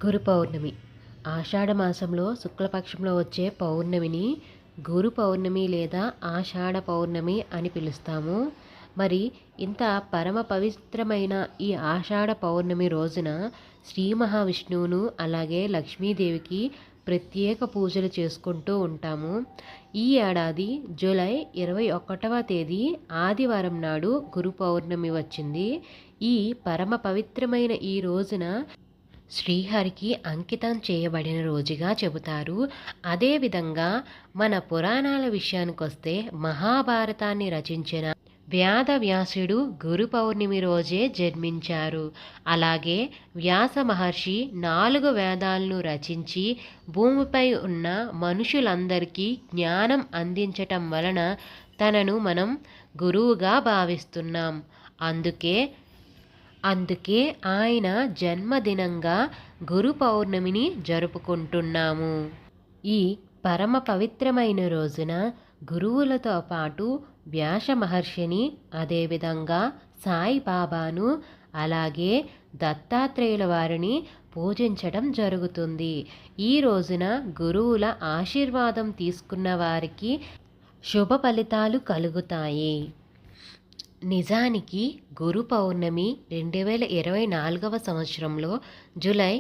గురు పౌర్ణమి ఆషాఢ మాసంలో శుక్లపక్షంలో వచ్చే పౌర్ణమిని గురు పౌర్ణమి లేదా ఆషాఢ పౌర్ణమి అని పిలుస్తాము. మరి ఇంత పరమ పవిత్రమైన ఈ ఆషాఢ పౌర్ణమి రోజున శ్రీ మహావిష్ణువును అలాగే లక్ష్మీదేవికి ప్రత్యేక పూజలు చేసుకుంటూ ఉంటాము. ఈ ఏడాది జూలై 21వ తేదీ ఆదివారం నాడు గురు పౌర్ణమి వచ్చింది. ఈ పరమ పవిత్రమైన ఈ రోజున శ్రీహరికి అంకితం చేయబడిన రోజుగా చెబుతారు. అదేవిధంగా మన పురాణాల విషయానికొస్తే మహాభారతాన్ని రచించిన వ్యాసుడు గురు పౌర్ణమి రోజే జన్మించారు. అలాగే వ్యాస మహర్షి 4 వేదాలను రచించి భూమిపై ఉన్న మనుషులందరికీ జ్ఞానం అందించటం వలన తనను మనం గురువుగా భావిస్తున్నాం. అందుకే ఆయన జన్మదినంగా గురు పౌర్ణమిని జరుపుకుంటున్నాము. ఈ పరమ పవిత్రమైన రోజున గురువులతో పాటు వ్యాస మహర్షిని, అదేవిధంగా సాయిబాబాను, అలాగే దత్తాత్రేయుల వారిని పూజించడం జరుగుతుంది. ఈ రోజున గురువుల ఆశీర్వాదం తీసుకున్న వారికి శుభ ఫలితాలు కలుగుతాయి. నిజానికి గురు పౌర్ణమి 2024వ సంవత్సరంలో జూలై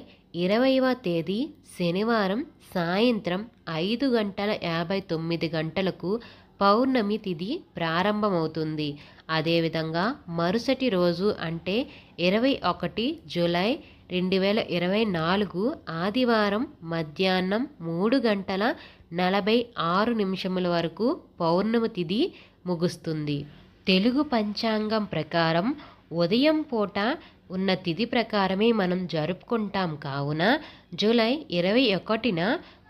20వ తేదీ శనివారం సాయంత్రం 5:59 గంటలకు పౌర్ణమి తిథి ప్రారంభమవుతుంది. అదేవిధంగా మరుసటి రోజు అంటే 21 జూలై 2024 ఆదివారం మధ్యాహ్నం 3:46 వరకు పౌర్ణమి తిథి ముగుస్తుంది. తెలుగు పంచాంగం ప్రకారం ఉదయం పూట ఉన్న తిథి ప్రకారమే మనం జరుపుకుంటాం. కావున జూలై 21న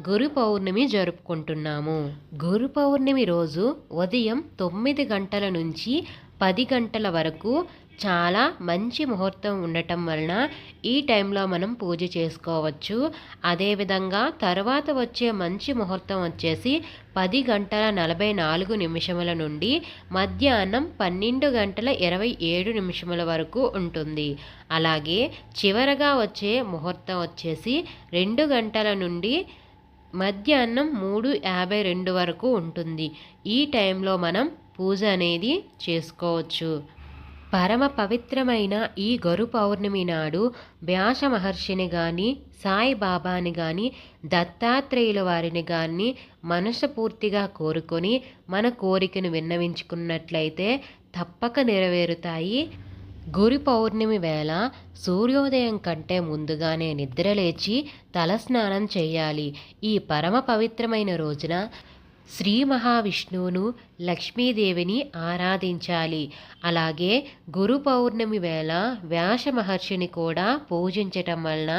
గురు పౌర్ణమి జరుపుకుంటున్నాము. గురు పౌర్ణమి రోజు ఉదయం 9 గంటల నుంచి 10 గంటల వరకు చాలా మంచి ముహూర్తం ఉండటం వలన ఈ టైంలో మనం పూజ చేసుకోవచ్చు. అదేవిధంగా తర్వాత వచ్చే మంచి ముహూర్తం వచ్చేసి 10:44 నుండి మధ్యాహ్నం 12:27 వరకు ఉంటుంది. అలాగే చివరగా వచ్చే ముహూర్తం వచ్చేసి 2 గంటల నుండి మధ్యాహ్నం 3:52 వరకు ఉంటుంది. ఈ టైంలో మనం పూజ అనేది చేసుకోవచ్చు. పరమ పవిత్రమైన ఈ గురు పౌర్ణమి నాడు వ్యాస మహర్షిని కానీ, సాయిబాబాని కానీ, దత్తాత్రేయుల వారిని కానీ మనస్ఫూర్తిగా కోరుకొని మన కోరికను విన్నవించుకున్నట్లయితే తప్పక నెరవేరుతాయి. గురు పౌర్ణమి వేళ సూర్యోదయం కంటే ముందుగానే నిద్రలేచి తలస్నానం చేయాలి. ఈ పరమ పవిత్రమైన రోజున శ్రీ మహావిష్ణువును, లక్ష్మీదేవిని ఆరాధించాలి. అలాగే గురు పౌర్ణమి వేళ వ్యాస మహర్షిని కూడా పూజించటం వలన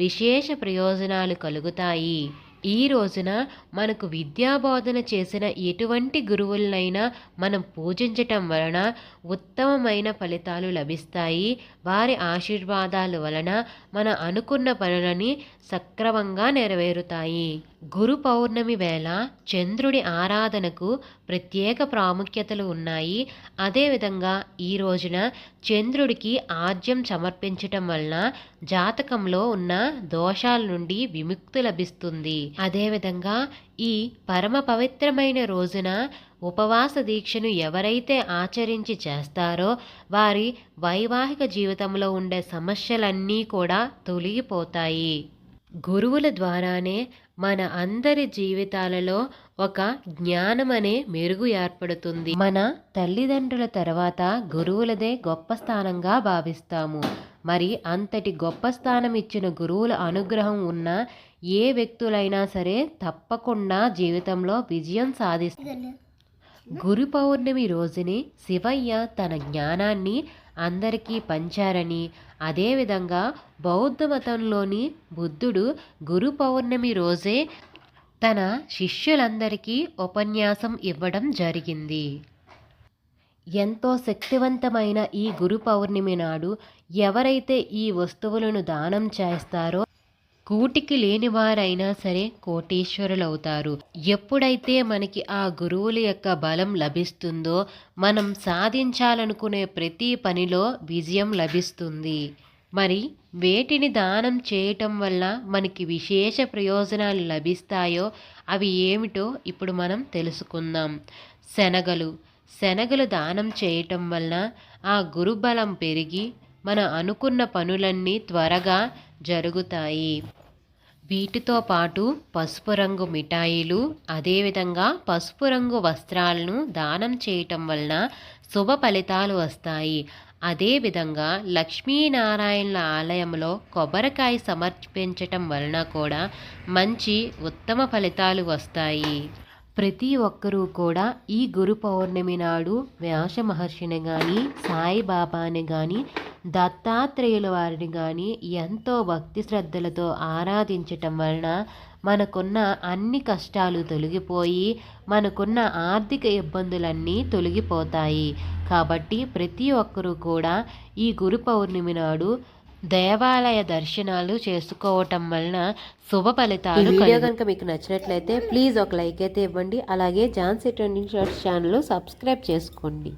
విశేష ప్రయోజనాలు కలుగుతాయి. ఈ రోజున మనకు విద్యాబోధన చేసిన ఎటువంటి గురువులనైనా మనం పూజించటం వలన ఉత్తమమైన ఫలితాలు లభిస్తాయి. వారి ఆశీర్వాదాల వలన మన అనుకున్న పనులని సక్రమంగా నెరవేరుతాయి. గురు పౌర్ణమి వేళ చంద్రుడి ఆరాధనకు ప్రత్యేక ప్రాముఖ్యతలు ఉన్నాయి. అదేవిధంగా ఈ రోజున చంద్రుడికి ఆర్జ్యం సమర్పించటం వలన జాతకంలో ఉన్న దోషాల నుండి విముక్తి లభిస్తుంది. అదేవిధంగా ఈ పరమ పవిత్రమైన రోజున ఉపవాస దీక్షను ఎవరైతే ఆచరించి చేస్తారో వారి వైవాహిక జీవితంలో ఉండే సమస్యలన్నీ కూడా తొలగిపోతాయి. గురువుల ద్వారానే మన అందరి జీవితాలలో ఒక జ్ఞానం అనే మెరుగు ఏర్పడుతుంది. మన తల్లిదండ్రుల తర్వాత గురువులదే గొప్ప స్థానంగా భావిస్తాము. మరి అంతటి గొప్ప స్థానం ఇచ్చిన గురువుల అనుగ్రహం ఉన్న ఏ వ్యక్తులైనా సరే తప్పకుండా జీవితంలో విజయం సాధిస్తారు. గురు పౌర్ణమి రోజుని శివయ్య తన జ్ఞానాన్ని అందరికీ పంచారని, అదేవిధంగా బౌద్ధ మతంలోని బుద్ధుడు గురు పౌర్ణమి రోజే తన శిష్యులందరికీ ఉపన్యాసం ఇవ్వడం జరిగింది. ఎంతో శక్తివంతమైన ఈ గురు పౌర్ణమి నాడు ఎవరైతే ఈ వస్తువులను దానం చేస్తారో కూటికి లేనివారైనా సరే కోటీశ్వరులవుతారు. ఎప్పుడైతే మనకి ఆ గురువుల యొక్క బలం లభిస్తుందో మనం సాధించాలనుకునే ప్రతి పనిలో విజయం లభిస్తుంది. మరి వేటిని దానం చేయటం వల్ల మనకి విశేష ప్రయోజనాలు లభిస్తాయో అవి ఏమిటో ఇప్పుడు మనం తెలుసుకుందాం. శనగలు దానం చేయటం వల్ల ఆ గురుబలం పెరిగి మన అనుకున్న పనులన్నీ త్వరగా జరుగుతాయి. వీటితో పాటు పసుపు రంగు మిఠాయిలు, అదేవిధంగా పసుపు రంగు వస్త్రాలను దానం చేయటం వలన శుభ ఫలితాలు వస్తాయి. అదేవిధంగా లక్ష్మీనారాయణల ఆలయంలో కొబ్బరికాయ సమర్పించటం వలన కూడా మంచి ఉత్తమ ఫలితాలు వస్తాయి. ప్రతి ఒక్కరూ కూడా ఈ గురు పౌర్ణమి నాడు వ్యాస మహర్షిని కానీ, సాయిబాబాని కానీ, దత్తాత్రేయుల వారిని కానీ ఎంతో భక్తి శ్రద్ధలతో ఆరాధించటం వలన మనకున్న అన్ని కష్టాలు తొలగిపోయి మనకున్న ఆర్థిక ఇబ్బందులన్నీ తొలగిపోతాయి. కాబట్టి ప్రతి ఒక్కరూ కూడా ఈ గురు పౌర్ణమి నాడు దేవాలయ దర్శనాలు చేసుకోవటం వలన శుభ ఫలితాలు. వీడియో కనుక మీకు నచ్చినట్లయితే ప్లీజ్ ఒక లైక్ అయితే ఇవ్వండి. అలాగే Jhansi trending shorts channel subscribe చేసుకోండి.